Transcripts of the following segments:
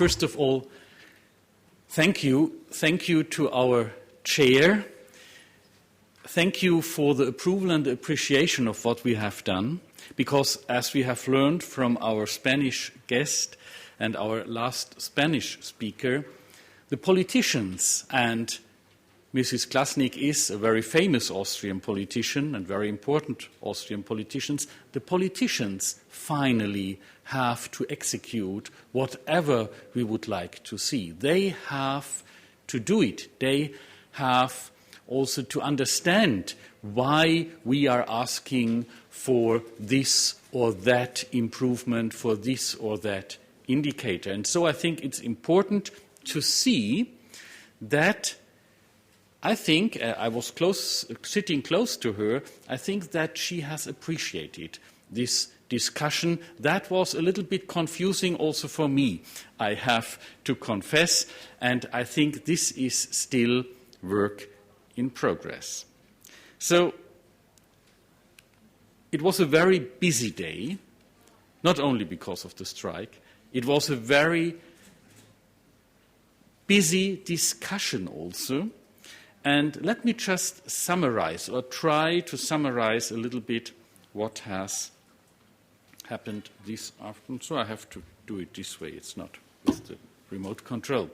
First of all, thank you. Thank you to our chair. Thank you for the approval and the appreciation of what we have done, because as we have learned from our Spanish guest and our last Spanish speaker, the politicians, and Mrs. Klasnik is a very famous Austrian politician and very important Austrian politicians, the politicians finally have to execute whatever we would like to see. They have to do it. They have also to understand why we are asking for this or that improvement, for this or that indicator. And so I think it's important to see that I think, I was sitting close to her, I think that she has appreciated this discussion. That was a little bit confusing also for me, I have to confess, and I think this is still work in progress. So it was a very busy day, not only because of the strike, it was a very busy discussion also. And let me just summarize, or try to summarize a little bit what has happened this afternoon. So I have to do it this way, it's not with the remote control.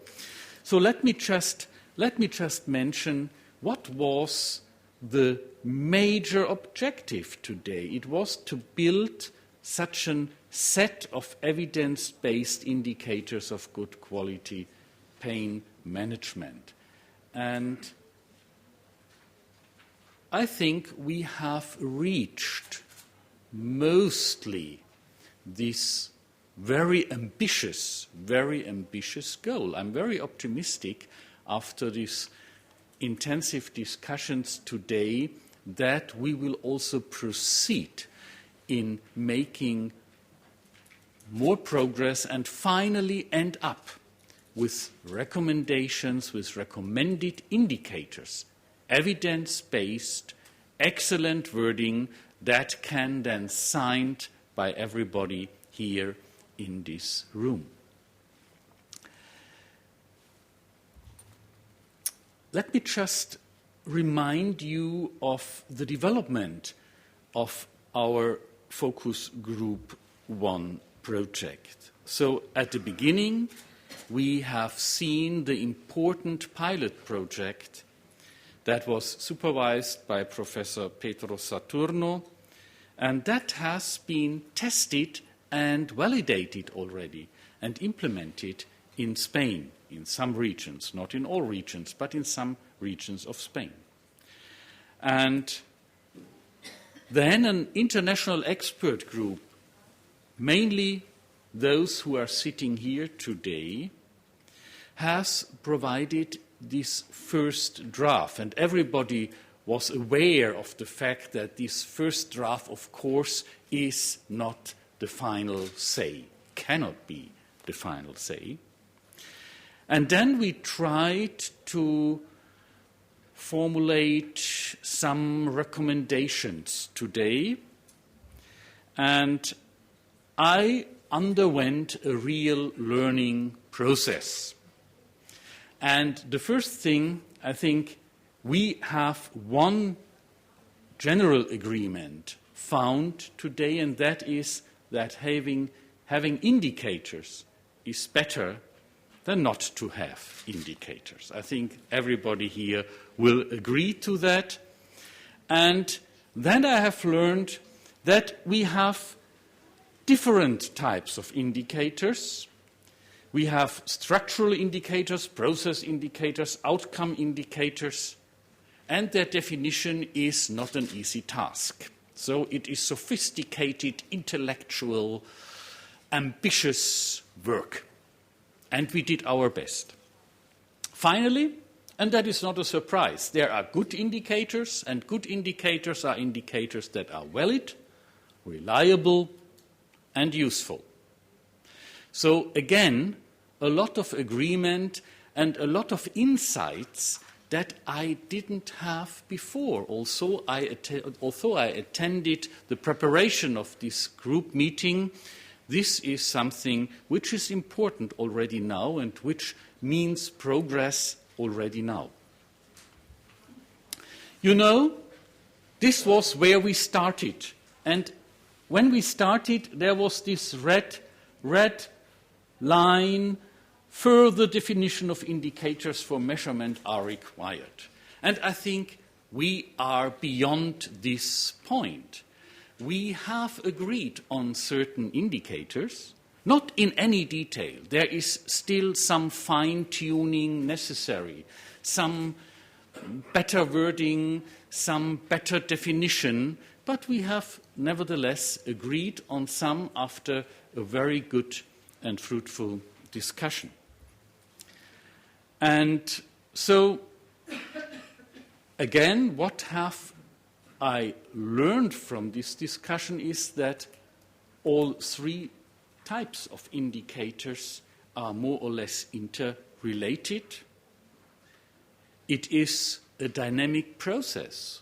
So let me just mention what was the major objective today. It was to build such a set of evidence-based indicators of good quality pain management. And I think we have reached mostly this very ambitious goal. I'm very optimistic after these intensive discussions today that we will also proceed in making more progress and finally end up with recommendations, with recommended indicators, evidence-based, excellent wording that can then signed by everybody here in this room. Let me just remind you of the development of our Focus Group 1 project. So at the beginning, we have seen the important pilot project that was supervised by Professor Pedro Saturno, and that has been tested and validated already and implemented in Spain, in some regions, not in all regions, but in some regions of Spain. And then an international expert group, mainly those who are sitting here today, has provided this first draft, and everybody was aware of the fact that this first draft, of course, is not the final say, cannot be the final say. And then we tried to formulate some recommendations today, and I underwent a real learning process. And the first thing, I think, we have one general agreement found today, and that is that having indicators is better than not to have indicators. I think everybody here will agree to that. And then I have learned that we have different types of indicators. We have structural indicators, process indicators, outcome indicators, and their definition is not an easy task. So it is sophisticated, intellectual, ambitious work. And we did our best. Finally, and that is not a surprise, there are good indicators, and good indicators are indicators that are valid, reliable, and useful. So again, a lot of agreement and a lot of insights that I didn't have before. Although I attended the preparation of this group meeting, this is something which is important already now and which means progress already now. You know, this was where we started. And when we started, there was this red line, further definition of indicators for measurement are required. And I think we are beyond this point. We have agreed on certain indicators, not in any detail. There is still some fine-tuning necessary, some better wording, some better definition, but we have nevertheless agreed on some after a very good and fruitful discussion. And so, again, what have I learned from this discussion is that all three types of indicators are more or less interrelated. It is a dynamic process,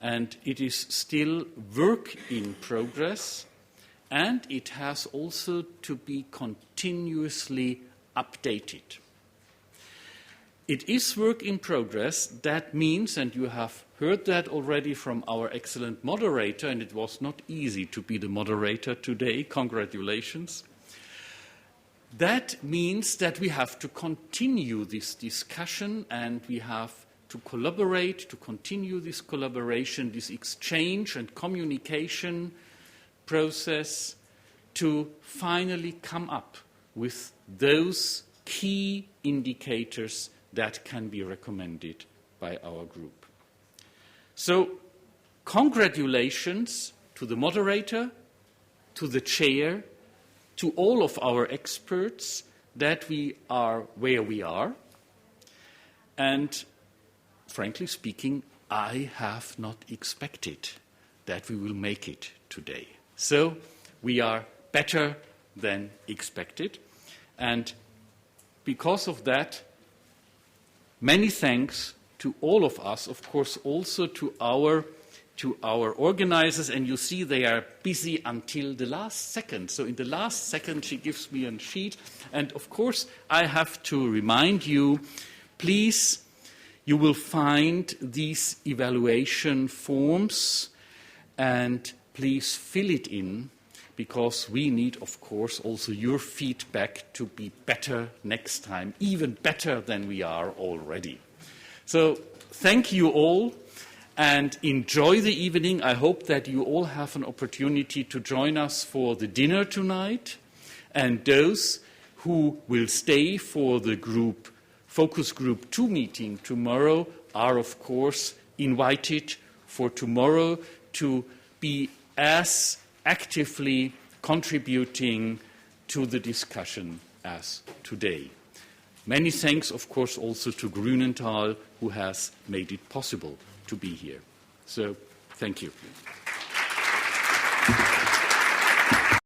and it is still work in progress, and it has also to be continuously updated. It is work in progress. That means, and you have heard that already from our excellent moderator, and it was not easy to be the moderator today, congratulations. That means that we have to continue this discussion and we have to collaborate, to continue this collaboration, this exchange and communication process to finally come up with those key indicators that can be recommended by our group. So, congratulations to the moderator, to the chair, to all of our experts that we are where we are. And frankly speaking, I have not expected that we will make it today. So we are better than expected. And because of that, many thanks to all of us, of course also to our organizers, and you see they are busy until the last second. So in the last second she gives me a sheet, and of course I have to remind you, please, you will find these evaluation forms, and please fill it in, because we need, of course, also your feedback to be better next time, even better than we are already. So thank you all, and enjoy the evening. I hope that you all have an opportunity to join us for the dinner tonight, and those who will stay for the Focus Group 2 meeting tomorrow are, of course, invited for tomorrow to be as actively contributing to the discussion as today. Many thanks, of course, also to Grünenthal, who has made it possible to be here. So, thank you.